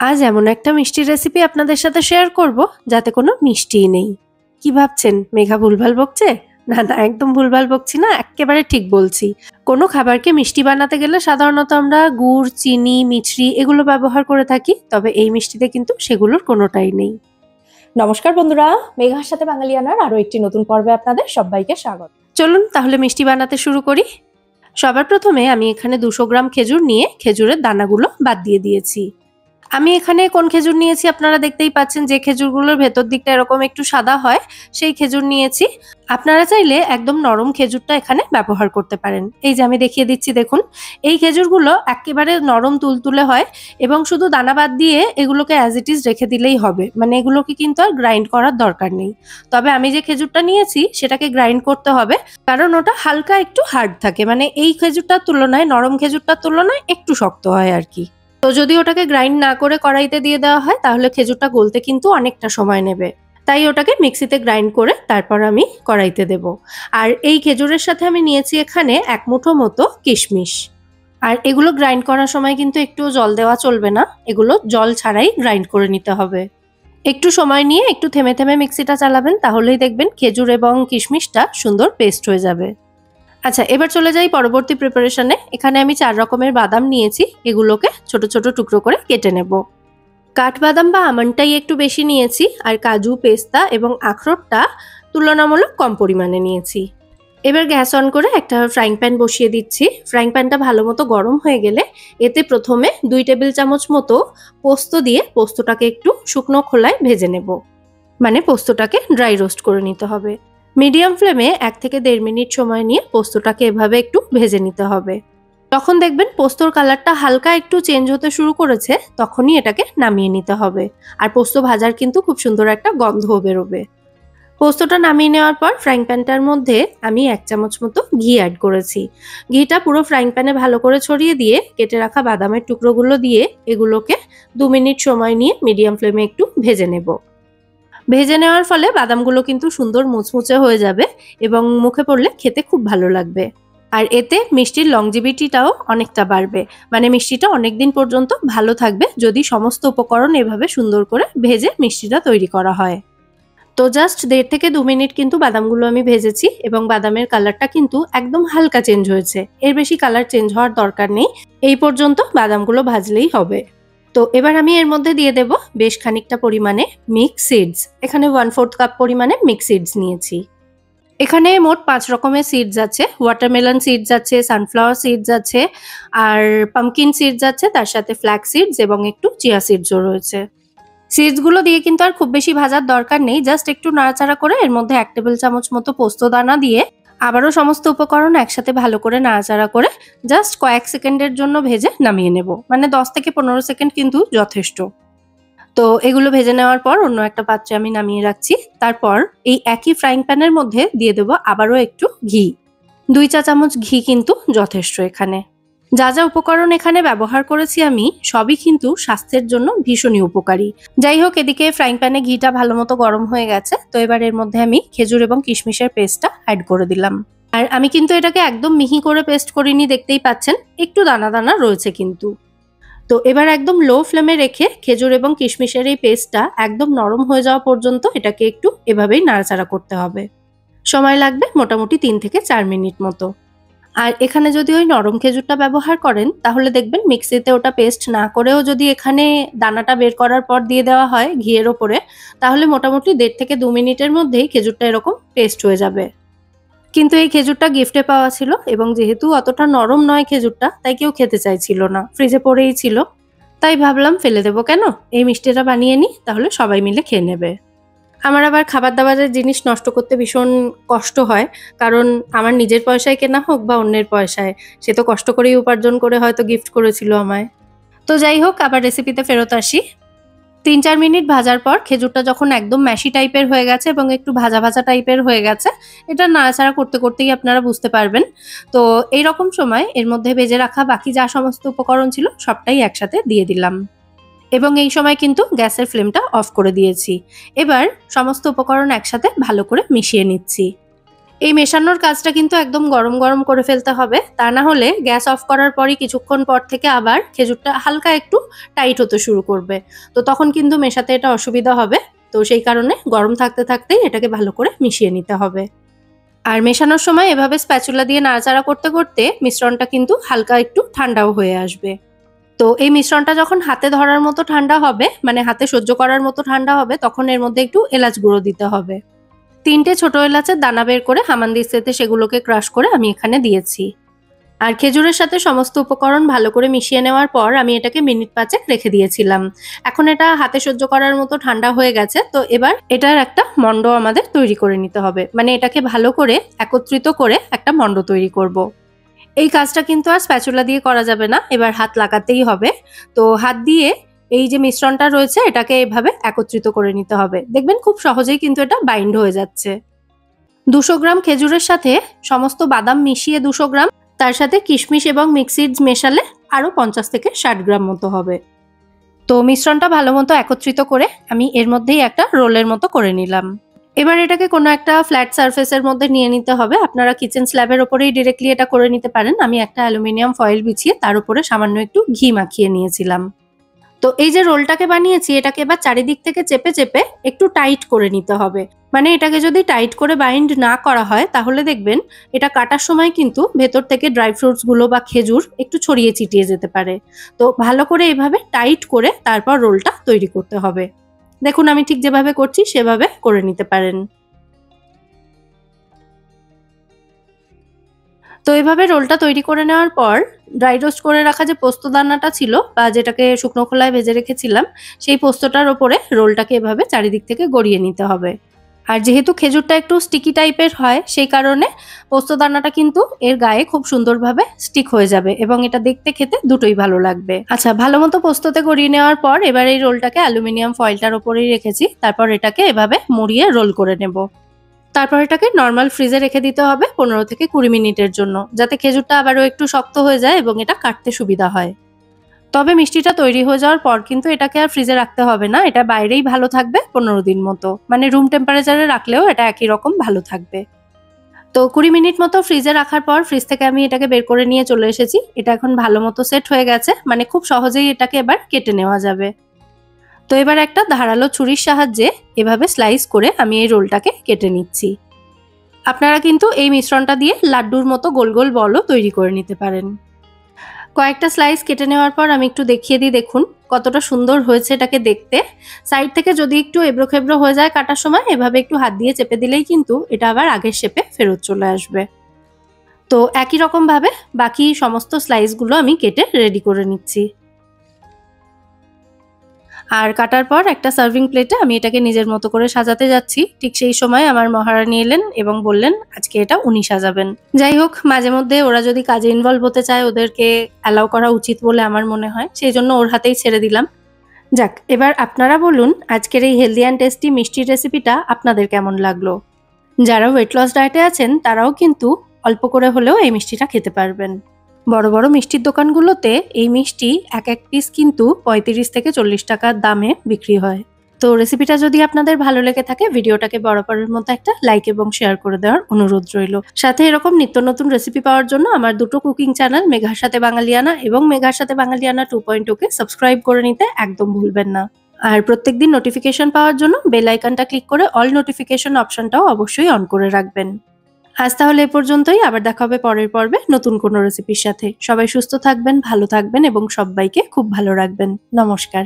আজ এমন একটা মিষ্টির রেসিপি আপনাদের সাথে শেয়ার করব যাতে কোনো মিষ্টিই নেই। কি ভাবছেন, মেঘা ভুলভাল বকছে? না না, একদম ভুলভাল বকছি না, একেবারে ঠিক বলছি। কোনো খাবারকে মিষ্টি বানাতে গেলে সাধারণত আমরা গুড়, চিনি, মিছরি এগুলো ব্যবহার করে থাকি, তবে এই মিষ্টিতে কিন্তু সেগুলোর কোনোটাই নেই। নমস্কার বন্ধুরা, মেঘার সাথে বাঙালিয়ানার আরো একটি নতুন পর্বে আপনাদের সবাইকে স্বাগত। চলুন তাহলে মিষ্টি বানাতে শুরু করি। সবার প্রথমে আমি এখানে 200 গ্রাম খেজুর নিয়ে খেজুরের দানাগুলো বাদ দিয়ে দিয়েছি। আমি এখানে কোন খেজুর নিয়েছি আপনারা দেখতেই পাচ্ছেন, যে খেজুরগুলোর ভেতর দিকটা এরকম একটু সাদা হয় সেই খেজুর নিয়েছি। আপনারা চাইলে একদম নরম খেজুরটা এখানে ব্যবহার করতে পারেন। এই যে আমি দেখিয়ে দিচ্ছি, দেখুন এই খেজুরগুলো একেবারে নরম তুলতুলে হয় এবং শুধু দানা বাদ দিয়ে এগুলোকে অ্যাজ ইট ইজ রেখে দিলেই হবে, মানে এগুলোকে কিন্তু আর গ্রাইন্ড করার দরকার নেই। তবে আমি যে খেজুরটা নিয়েছি সেটাকে গ্রাইন্ড করতে হবে, কারণ ওটা হালকা একটু হার্ড থাকে, মানে এই খেজুরটার তুলনায় নরম খেজুরটার তুলনায় একটু শক্ত হয় আর কি। তো যদি ওটাকে গ্রাইন্ড না করে কড়াইতে দিয়ে দেওয়া হয় তাহলে খেজুরটা গলতে কিন্তু অনেকটা সময় নেবে, তাই ওটাকে মিক্সিতে গ্রাইন্ড করে তারপর আমি কড়াইতে দেব। আর এই খেজুরের সাথে আমি নিয়েছি এখানে 1 মুঠো মতো কিশমিশ। আর এগুলো গ্রাইন্ড করার সময় কিন্তু একটু জল দেওয়া চলবে না, এগুলো জল ছাড়াই গ্রাইন্ড করে নিতে হবে। একটু সময় নিয়ে একটু থেমে থেমে মিক্সিটা চালাবেন, তাহলেই দেখবেন খেজুর এবং কিশমিশটা সুন্দর পেস্ট হয়ে যাবে। আচ্ছা, এবার চলে যাই পরবর্তী প্রিপারেশনে। এখানে আমি 4 রকমের বাদাম নিয়েছি, এগুলোকে ছোট ছোট টুকরো করে কেটে নেব। কাঠবাদাম বা আমন্ডটাই একটু বেশি নিয়েছি, আর কাজু, পেস্তা এবং আখরোটটা তুলনামূলক কম পরিমাণে নিয়েছি। এবার গ্যাস অন করে একটা ফ্রাইং প্যান বসিয়ে দিচ্ছি। ফ্রাইং প্যানটা ভালো মতো গরম হয়ে গেলে এতে প্রথমে 2 টেবিল চামচ মতো পোস্ত দিয়ে পোস্তটাকে একটু শুকনো খোলায় ভেজে নেব, মানে পোস্তটাকে ড্রাই রোস্ট করে নিতে হবে। মিডিয়াম ফ্লেমে 1 থেকে 1.5 মিনিট সময় নিয়ে পোস্তটাকে এভাবে একটু ভেজে নিতে হবে। তখন দেখবেন পোস্তর কালারটা হালকা একটু চেঞ্জ হতে শুরু করেছে, তখনই এটাকে নামিয়ে নিতে হবে। আর পোস্ত ভাজার কিন্তু খুব সুন্দর একটা গন্ধও বেরোবে। পোস্তটা নামিয়ে নেওয়ার পর ফ্রাইং প্যানটার মধ্যে আমি 1 চামচ মতো ঘি অ্যাড করেছি। ঘিটা পুরো ফ্রাইং প্যানে ভালো করে ছড়িয়ে দিয়ে কেটে রাখা বাদামের টুকরোগুলো দিয়ে এগুলোকে 2 মিনিট সময় নিয়ে মিডিয়াম ফ্লেমে একটু ভেজে নেব। ভেজে নেওয়ার ফলে বাদামগুলো কিন্তু সুন্দর মুচমুচে হয়ে যাবে এবং মুখে পড়লে খেতে খুব ভালো লাগবে। আর এতে মিষ্টির লংজিভিটিটাও অনেকটা বাড়বে, মানে মিষ্টিটা অনেকদিন পর্যন্ত ভালো থাকবে যদি সমস্ত উপকরণ এভাবে সুন্দর করে ভেজে মিষ্টিটা তৈরি করা হয়। তো জাস্ট 1.5 থেকে 2 মিনিট কিন্তু বাদামগুলো আমি ভেজেছি এবং বাদামের কালারটা কিন্তু একদম হালকা চেঞ্জ হয়েছে, এর বেশি কালার চেঞ্জ হওয়ার দরকার নেই, এই পর্যন্ত বাদামগুলো ভাজলেই হবে। তো এবার আমি এর মধ্যে দিয়ে দেব বেশ খানিকটা পরিমাণে মিক্স সিডস। এখানে 1/4 কাপ পরিমাণে মিক্স সিডস নিয়েছি। এখানে মোট 5 রকমের সিডস আছে। ওয়াটারমেলন সিডস আছে, সানফ্লাওয়ার সিডস আছে, আর পামকিন সিডস আছে, তার সাথে ফ্ল্যাক্স সিডস এবং একটু চিয়া সিডসও রয়েছে। সিডসগুলো দিয়ে কিন্তু আর খুব বেশি ভাজার দরকার নেই, জাস্ট একটু নাড়াচাড়া করে এর মধ্যে 1 টেবিল চামচ মতো পোস্ত দানা দিয়ে আবারও সমস্ত উপকরণ একসাথে ভালো করে নাড়াচাড়া করে জাস্ট কয়েক সেকেন্ডের জন্য ভেজে নামিয়ে নেব, মানে 10 থেকে 15 সেকেন্ড কিন্তু যথেষ্ট। তো এগুলো ভেজে নেওয়ার পর অন্য একটা পাত্রে আমি নামিয়ে রাখছি। তারপর এই একই ফ্রাইং প্যানের মধ্যে দিয়ে দেবো আবারও একটু ঘি। 2 চা চামচ ঘি কিন্তু যথেষ্ট এখানে। যা যা উপকরণ এখানে ব্যবহার করেছি আমি সবই কিন্তু স্বাস্থ্যের জন্য ভীষণই উপকারী। যাই হোক, এদিকে ফ্রাইং প্যানে ঘিটা ভালো মতো গরম হয়ে গেছে, তো এবার এর মধ্যে আমি খেজুর এবং কিশমিশের পেস্টটা অ্যাড করে দিলাম। আর আমি কিন্তু এটাকে একদম মিহি করে পেস্ট করিনি, দেখতেই পাচ্ছেন একটু দানা দানা রয়েছে কিন্তু। তো এবার একদম লো ফ্লেমে রেখে খেজুর এবং কিশমিশের এই পেস্টটা একদম নরম হয়ে যাওয়া পর্যন্ত এটাকে একটু এভাবেই নাড়াচাড়া করতে হবে। সময় লাগবে মোটামুটি 3 থেকে 4 মিনিট মতো। আর এখানে যদি ওই নরম খেজুরটা ব্যবহার করেন তাহলে দেখবেন মিক্সিতে ওটা পেস্ট না করেও যদি এখানে দানাটা বের করার পর দিয়ে দেওয়া হয় ঘিয়ের ওপরে, তাহলে মোটামুটি 1.5 থেকে 2 মিনিটের মধ্যেই খেজুরটা এরকম পেস্ট হয়ে যাবে। কিন্তু এই খেজুরটা গিফটে পাওয়া ছিল এবং যেহেতু অতটা নরম নয় খেজুরটা, তাই কেউ খেতে চাইছিল না, ফ্রিজে পড়েই ছিল। তাই ভাবলাম ফেলে দেবো কেন, এই মিষ্টিটা বানিয়ে নিই, তাহলে সবাই মিলে খেয়ে নেবে। আমার আবার খাবার দাবারের জিনিস নষ্ট করতে ভীষণ কষ্ট হয়, কারণ আমার নিজের পয়সায় কেনা হোক বা অন্যের পয়সায়, সে তো কষ্ট করেই উপার্জন করে হয়তো গিফট করেছিল আমায়। তো যাই হোক, আবার রেসিপিতে ফেরত আসি। 3-4 মিনিট ভাজার পর খেজুরটা যখন একদম ম্যাশি টাইপের হয়ে গেছে এবং একটু ভাজা ভাজা টাইপের হয়ে গেছে, এটা নাড়াচাড়া করতে করতেই আপনারা বুঝতে পারবেন। তো এইরকম সময় এর মধ্যে ভেজে রাখা বাকি যা সমস্ত উপকরণ ছিল সবটাই একসাথে দিয়ে দিলাম এবং এই সময় কিন্তু গ্যাসের ফ্লেমটা অফ করে দিয়েছি। এবার সমস্ত উপকরণ একসাথে ভালো করে মিশিয়ে নিচ্ছি। এই মেশানোর কাজটা কিন্তু একদম গরম গরম করে ফেলতে হবে, তা না হলে গ্যাস অফ করার পরই কিছুক্ষণ পর থেকে আবার খেজুরটা হালকা একটু টাইট হতে শুরু করবে। তো তখন কিন্তু মেশাতে এটা অসুবিধা হবে। তো সেই কারণে গরম থাকতে থাকতেই এটাকে ভালো করে মিশিয়ে নিতে হবে। আর মেশানোর সময় এভাবে স্প্যাচুলা দিয়ে নাড়াচাড়া করতে করতে মিশ্রণটা কিন্তু হালকা একটু ঠান্ডাও হয়ে আসবে। তো এই মিশ্রণটা যখন হাতে ধরার মতো ঠান্ডা হবে, মানে হাতে সহ্য করার মতো ঠান্ডা হবে, তখন এর মধ্যে একটু এলাচ গুঁড়ো দিতে হবে। 3টে ছোট এলাচের দানা বের করে হামানদিস্তাতে সেগুলোকে ক্রাশ করে আমি এখানে দিয়েছি। আর খেজুরের সাথে সমস্ত উপকরণ ভালো করে মিশিয়ে নেওয়ার পর আমি এটাকে মিনিট 5 রেখে দিয়েছিলাম। এখন এটা হাতে সহ্য করার মতো ঠান্ডা হয়ে গেছে। তো এবার এটার একটা মণ্ড আমাদের তৈরি করে নিতে হবে, মানে এটাকে ভালো করে একত্রিত করে একটা মণ্ড তৈরি করব। এই কাজটা কিন্তু আর স্প্যাচুলা দিয়ে করা যাবে না, এবার হাত লাগাতেই হবে। তো হাত দিয়ে এই যে মিশ্রণটা রয়েছে এটাকে এভাবে একত্রিত করে নিতে হবে। দেখবেন খুব সহজেই কিন্তু এটা বাইন্ড হয়ে যাচ্ছে। 200 গ্রাম খেজুরের সাথে সমস্ত বাদাম মিশিয়ে 200 গ্রাম, তার সাথে কিশমিশ এবং মিক্সিডস মেশালে আরো 50 থেকে 60 গ্রাম মতো হবে। তো মিশ্রণটা ভালো মতো একত্রিত করে আমি এর মধ্যেই একটা রোলের মতো করে নিলাম। এবার এটাকে কোনো একটা ফ্ল্যাট সারফেসের মধ্যে নিয়ে নিতে হবে। আপনারা কিচেন স্ল্যাবের ওপরেই ডিরেক্টলি এটা করে নিতে পারেন। আমি একটা অ্যালুমিনিয়াম ফয়েল বিছিয়ে তার উপরে সামান্য একটু ঘি মাখিয়ে নিয়েছিলাম। তো এই যে রোলটাকে বানিয়েছি এটাকে এবার চারিদিক থেকে চেপে চেপে একটু টাইট করে নিতে হবে। মানে এটাকে যদি টাইট করে বাইন্ড না করা হয় তাহলে দেখবেন এটা কাটার সময় কিন্তু ভেতর থেকে ড্রাই ফ্রুটস গুলো বা খেজুর একটু ছড়িয়ে ছিটিয়ে যেতে পারে। তো ভালো করে এভাবে টাইট করে তারপর রোলটা তৈরি করতে হবে। দেখুন আমি ঠিক যেভাবে করছি সেভাবে করে নিতে পারেন। তো এভাবে রোলটা তৈরি করে নেওয়ার পর ড্রাই রোস্ট করে রাখা যে পোস্ত দানাটা ছিল বা যেটাকে শুকনো খোলায় ভেজে রেখেছিলাম সেই পোস্তটার ওপরে রোলটাকে এভাবে চারিদিক থেকে গড়িয়ে নিতে হবে। আর যেহেতু খেজুরটা একটু স্টিকি টাইপের হয় সেই কারণে পোস্ত দানাটা কিন্তু এর গায়ে খুব সুন্দরভাবে স্টিক হয়ে যাবে এবং এটা দেখতে খেতে দুটোই ভালো লাগবে। আচ্ছা, ভালো মতো পোস্ততে গড়িয়ে নেওয়ার পর এবার এই রোলটাকে অ্যালুমিনিয়াম ফয়েলটার ওপরেই রেখেছি। তারপর এটাকে এভাবে মুড়িয়ে রোল করে নেব। তারপর এটাকে নরমাল ফ্রিজে রেখে দিতে হবে 15 থেকে 20 মিনিটের জন্য, যাতে খেজুরটা আবারও একটু শক্ত হয়ে যায় এবং এটা কাটতে সুবিধা হয়। তবে মিষ্টিটা তৈরি হয়ে যাওয়ার পর কিন্তু এটাকে আর ফ্রিজে রাখতে হবে না, এটা বাইরেই ভালো থাকবে 15 দিন মতো, মানে রুম টেম্পারেচারে রাখলেও এটা একই রকম ভালো থাকবে। তো 20 মিনিট মতো ফ্রিজে রাখার পর ফ্রিজ থেকে আমি এটাকে বের করে নিয়ে চলে এসেছি। এটা এখন ভালো মতো সেট হয়ে গেছে, মানে খুব সহজেই এটাকে এবার কেটে নেওয়া যাবে। তো এবার একটা ধারালো ছুরির সাহায্যে এভাবে স্লাইস করে আমি এই রোলটাকে কেটে নিচ্ছি। আপনারা কিন্তু এই মিশ্রণটা দিয়ে লাড্ডুর মতো গোল গোল বলও তৈরি করে নিতে পারেন। কয়েকটা স্লাইস কেটে নেওয়ার পর আমি একটু দেখিয়ে দিই, দেখুন কতটা সুন্দর হয়েছে এটাকে দেখতে। সাইড থেকে যদি একটু এবড়ো খেবড়ো হয়ে যায় কাটার সময় এভাবে একটু হাত দিয়ে চেপে দিলেই কিন্তু এটা আবার আগের শেপে ফেরত চলে আসবে। তো একই রকম ভাবে বাকি সমস্ত স্লাইসগুলো আমি কেটে রেডি করে নিচ্ছি। আর কাটার পর একটা সার্ভিং প্লেটে আমি এটাকে নিজের মতো করে সাজাতে যাচ্ছি। ঠিক সেই সময় আমার মহারানী এলেন এবং বললেন আজকে এটা উনি সাজাবেন। যাই হোক, মাঝে মধ্যে ওরা যদি কাজে ইনভলভ হতে চায় ওদেরকে অ্যালাউ করা উচিত বলে আমার মনে হয়, সেই জন্য ওর হাতেই ছেড়ে দিলাম। যাক, এবার আপনারা বলুন আজকের এই হেলদি অ্যান্ড টেস্টি মিষ্টির রেসিপিটা আপনাদের কেমন লাগলো। যারা ওয়েট লস ডায়েটে আছেন তারাও কিন্তু অল্প করে হলেও এই মিষ্টিটা খেতে পারবেন। বড় বড় মিষ্টির দোকানগুলোতে এই মিষ্টি এক এক পিস কিন্তু 35 থেকে 40 টাকার দামে বিক্রি হয়। তো রেসিপিটা যদি আপনাদের ভালো লেগে থাকে ভিডিওটাকে বরাবরের মতো একটা লাইক এবং শেয়ার করে দেওয়ার অনুরোধ রইল। সাথে এরকম নিত্য নতুন রেসিপি পাওয়ার জন্য আমার দুটো কুকিং চ্যানেল মেঘার সাথে বাঙালিয়ানা এবং মেঘার সাথে বাঙালিয়ানা 2.0 কে সাবস্ক্রাইব করে নিতে একদম ভুলবেন না। আর প্রত্যেকদিন নোটিফিকেশন পাওয়ার জন্য বেল আইকনটা ক্লিক করে অল নোটিফিকেশন অপশনটাও অবশ্যই অন করে রাখবেন। আজ তাহলে এ পর্যন্তই, আবার দেখা হবে পরের পর্বে নতুন কোনো রেসিপির সাথে। সবাই সুস্থ থাকবেন, ভালো থাকবেন এবং সবাইকে খুব ভালো রাখবেন। নমস্কার।